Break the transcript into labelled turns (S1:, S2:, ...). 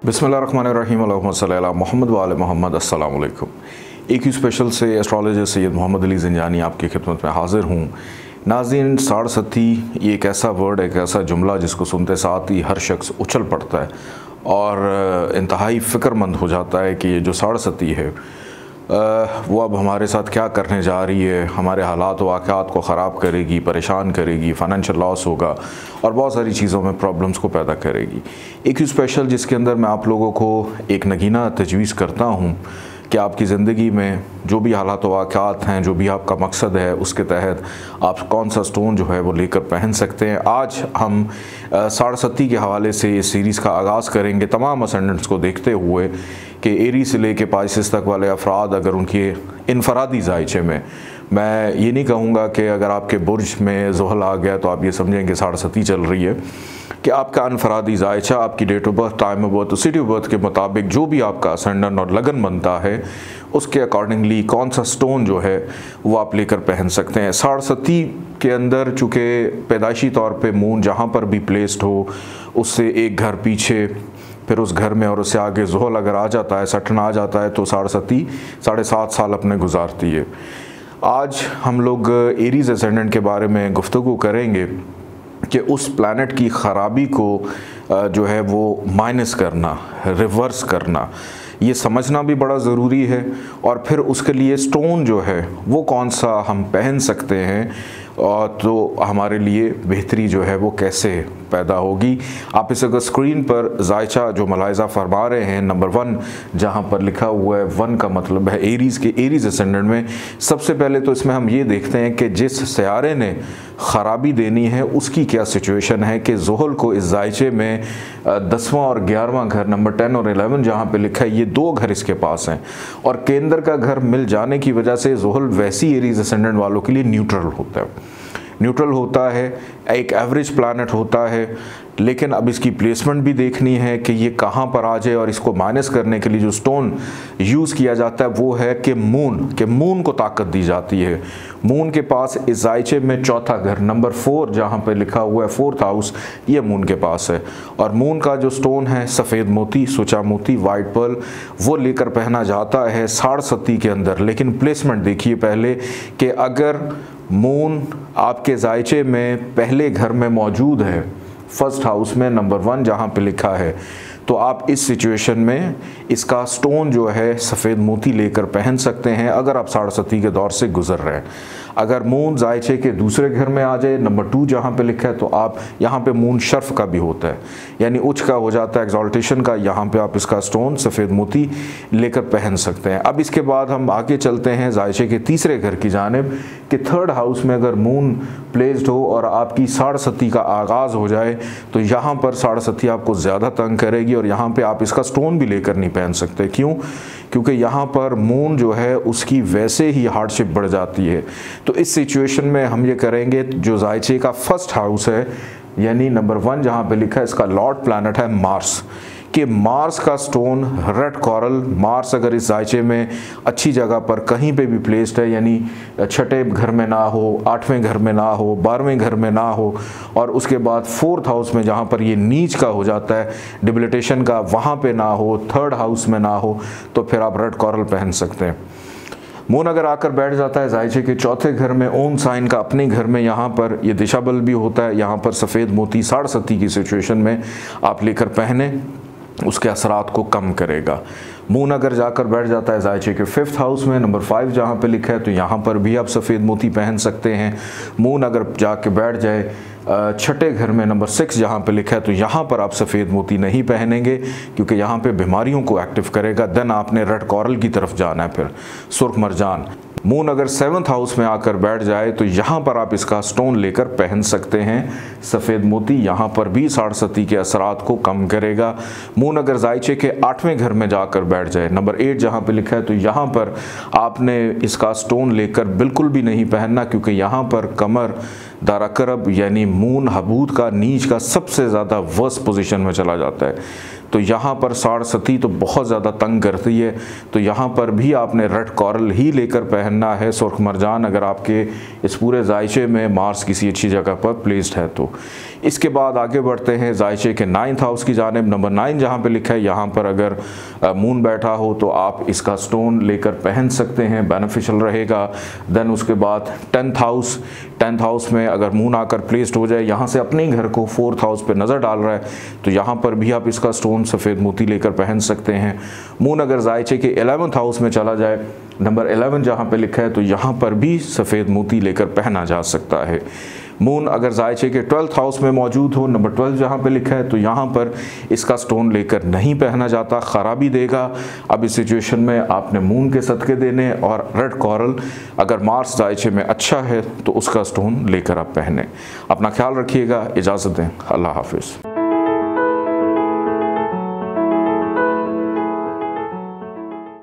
S1: बिस्मिल्लाहिर्रहमानिर्रहीम अल्लाहुम्मा सल्ली अला मुहम्मद व आले मुहम्मद। अस्सलाम वालेकुम। एक ही स्पेशल से एस्ट्रोलॉजर सैयद मोहम्मद अली ज़िंजानी आपकी खिदमत में हाज़िर हूँ। नाज़रीन, साढ़सती ये एक ऐसा वर्ड, एक ऐसा जुमला जिसको सुनते साथ ही हर शख्स उछल पड़ता है और इंतहाई फ़िक्रमंद हो जाता है कि ये जो साढ़सती है वो अब हमारे साथ क्या करने जा रही है, हमारे हालात व वाक़यात को ख़राब करेगी, परेशान करेगी, फ़ाइनेंशियल लॉस होगा और बहुत सारी चीज़ों में प्रॉब्लम्स को पैदा करेगी। एक ही स्पेशल जिसके अंदर मैं आप लोगों को एक नगीना तजवीज़ करता हूँ कि आपकी ज़िंदगी में जो भी हालात व वाक़यात हैं, जो भी आपका मकसद है, उसके तहत आप कौन सा स्टोन जो है वो लेकर पहन सकते हैं। आज हम साढ़सती के हवाले से इस सीरीज़ का आगाज़ करेंगे, तमाम असेंडेंट्स को देखते हुए कि एरी से लेके पाइसेस तक वाले अफराद अगर उनके इनफरादी जायचे में, मैं ये नहीं कहूँगा कि अगर आपके बुर्ज में ज़ोहल आ गया तो आप ये समझें कि साढ़सती चल रही है, कि आपका अनफरादी जायचा आपकी date of birth, time of birth, city of birth के मुताबिक जो भी आपका असेंडेंट और लगन बनता है उसके अकॉर्डिंगली कौन सा स्टोन जो है वो आप लेकर पहन सकते हैं। साढ़सती के अंदर चूँकि पैदाइशी तौर पे मून जहाँ पर भी प्लेस्ड हो उससे एक घर पीछे, फिर उस घर में और उससे आगे ज़ोहल अगर आ जाता है, सटन आ जाता है, तो साढ़सती 7.5 साल अपने गुजारती है। आज हम लोग एरीज एसेंडेंट के बारे में गुफ्तगू करेंगे कि उस प्लैनेट की ख़राबी को जो है वो माइनस करना, रिवर्स करना, ये समझना भी बड़ा ज़रूरी है। और फिर उसके लिए स्टोन जो है वो कौन सा हम पहन सकते हैं और तो हमारे लिए बेहतरी जो है वो कैसे पैदा होगी। आप इस अगर स्क्रीन पर जायचा जो मलाइजा फरमा रहे हैं नंबर 1, जहाँ पर लिखा हुआ है 1 का मतलब है एरीज़ के, एरीज़ असेंडेंट में सबसे पहले तो इसमें हम ये देखते हैं कि जिस सयारे ने ख़राबी देनी है उसकी क्या सिचुएशन है, कि ज़ोहल को इस जायचे में 10वां और 11वां घर, नंबर 10 और 11 जहाँ पे लिखा है, ये 2 घर इसके पास हैं और केंद्र का घर मिल जाने की वजह से ज़ोहल वैसी एरीज़ असेंडेंट वालों के लिए न्यूट्रल होता है, न्यूट्रल होता है, एक एवरेज प्लैनेट होता है। लेकिन अब इसकी प्लेसमेंट भी देखनी है कि ये कहाँ पर आ जाए, और इसको माइनस करने के लिए जो स्टोन यूज़ किया जाता है वो है कि मून को ताकत दी जाती है। मून के पास इस जायचे में 4था घर, नंबर 4 जहाँ पे लिखा हुआ है 4th हाउस, ये मून के पास है। और मून का जो स्टोन है सफ़ेद मोती, सुचा मोती, वाइट पर्ल, वो लेकर पहना जाता है साढ़सती के अंदर। लेकिन प्लेसमेंट देखिए पहले कि अगर मून आपके जायचे में पहले घर में मौजूद है, फर्स्ट हाउस में नंबर 1 जहाँ पे लिखा है, तो आप इस सिचुएशन में इसका स्टोन जो है सफ़ेद मोती लेकर पहन सकते हैं अगर आप साढ़सती के दौर से गुजर रहे हैं। अगर मून जायचे के दूसरे घर में आ जाए, नंबर 2 जहाँ पे लिखा है, तो आप यहाँ पे मून शर्फ का भी होता है, यानी उच्च का हो जाता है, एक्सॉल्टेशन का, यहाँ पे आप इसका स्टोन सफ़ेद मोती लेकर पहन सकते हैं। अब इसके बाद हम आगे चलते हैं जायचे के तीसरे घर की जानिब कि 3rd हाउस में अगर मून प्लेस्ड हो और आपकी साढ़सती का आगाज़ हो जाए तो यहाँ पर साढ़सती आपको ज़्यादा तंग करेगी और यहाँ पे आप इसका स्टोन भी लेकर नहीं पहन सकते। क्यों? क्योंकि यहाँ पर मून जो है उसकी वैसे ही हार्डशिप बढ़ जाती है। तो इस सिचुएशन में हम ये करेंगे, जो जायचे का फर्स्ट हाउस है यानी नंबर 1 जहाँ पे लिखा है, इसका लॉर्ड प्लैनेट है मार्स, कि मार्स का स्टोन रेड कोरल, मार्स अगर इस जायचे में अच्छी जगह पर कहीं पे भी प्लेस्ड है, यानी 6ठे घर में ना हो, 8वें घर में ना हो, 12वें घर में ना हो, और उसके बाद 4th हाउस में जहाँ पर ये नीच का हो जाता है, डिबिलिटेशन का, वहाँ पे ना हो, 3rd हाउस में ना हो, तो फिर आप रेड कोरल पहन सकते हैं। मून अगर आकर बैठ जाता है जायचे के 4थे घर में, ओन साइन का अपने घर में, यहाँ पर ये दिशा बल भी होता है, यहाँ पर सफ़ेद मोती साढ़सती की सिचुएशन में आप लेकर पहने, उसके असरात को कम करेगा। मून अगर जाकर बैठ जाता है जायचे के 5th हाउस में, नंबर 5 जहाँ पे लिखा है, तो यहाँ पर भी आप सफ़ेद मोती पहन सकते हैं। मून अगर जाके बैठ जाए 6ठे घर में, नंबर 6 जहाँ पे लिखा है, तो यहाँ पर आप सफ़ेद मोती नहीं पहनेंगे क्योंकि यहाँ पे बीमारियों को एक्टिव करेगा। देन आपने रेड कोरल की तरफ जाना है, फिर सुर्ख मरजान। मून अगर 7th हाउस में आकर बैठ जाए तो यहाँ पर आप इसका स्टोन लेकर पहन सकते हैं, सफ़ेद मोती, यहाँ पर भी साढ़सती के असरात को कम करेगा। मून अगर जायचे के 8वें घर में जाकर बैठ जाए, नंबर 8 जहाँ पे लिखा है, तो यहाँ पर आपने इसका स्टोन लेकर बिल्कुल भी नहीं पहनना क्योंकि यहाँ पर कमर दाराकरब यानी मून हबूद का, नीच का सबसे ज़्यादा वर्स्ट पोजीशन में चला जाता है। तो यहाँ पर साढ़ सती तो बहुत ज़्यादा तंग करती है, तो यहाँ पर भी आपने रेड कॉरल ही लेकर पहनना है, सुर्ख मरजान, अगर आपके इस पूरे जायचे में मार्स किसी अच्छी जगह पर प्लेस्ड है तो। इसके बाद आगे बढ़ते हैं जायचे के 9th हाउस की जानिब। नंबर 9 जहाँ पे लिखा है, यहाँ पर अगर मून बैठा हो तो आप इसका स्टोन लेकर पहन सकते हैं, बेनिफिशियल रहेगा। देन उसके बाद 10th हाउस में अगर मून आकर प्लेस्ड हो जाए, यहाँ से अपने घर को 4th हाउस पे नज़र डाल रहा है, तो यहाँ पर भी आप इसका स्टोन सफ़ेद मोती लेकर पहन सकते हैं। मून अगर जायचे के 11th हाउस में चला जाए, नंबर 11 जहाँ पे लिखा है, तो यहाँ पर भी सफ़ेद मोती लेकर पहना जा सकता है। मून अगर जायचे के 12th हाउस में मौजूद हो, नंबर 12 जहाँ पे लिखा है, तो यहाँ पर इसका स्टोन लेकर नहीं पहना जाता, ख़राबी देगा। अब इस सिचुएशन में आपने मून के सदक़े देने, और रेड कॉरल अगर मार्स जायचे में अच्छा है तो उसका स्टोन लेकर आप पहने। अपना ख्याल रखिएगा, इजाज़त दें, अल्लाह हाफिज़।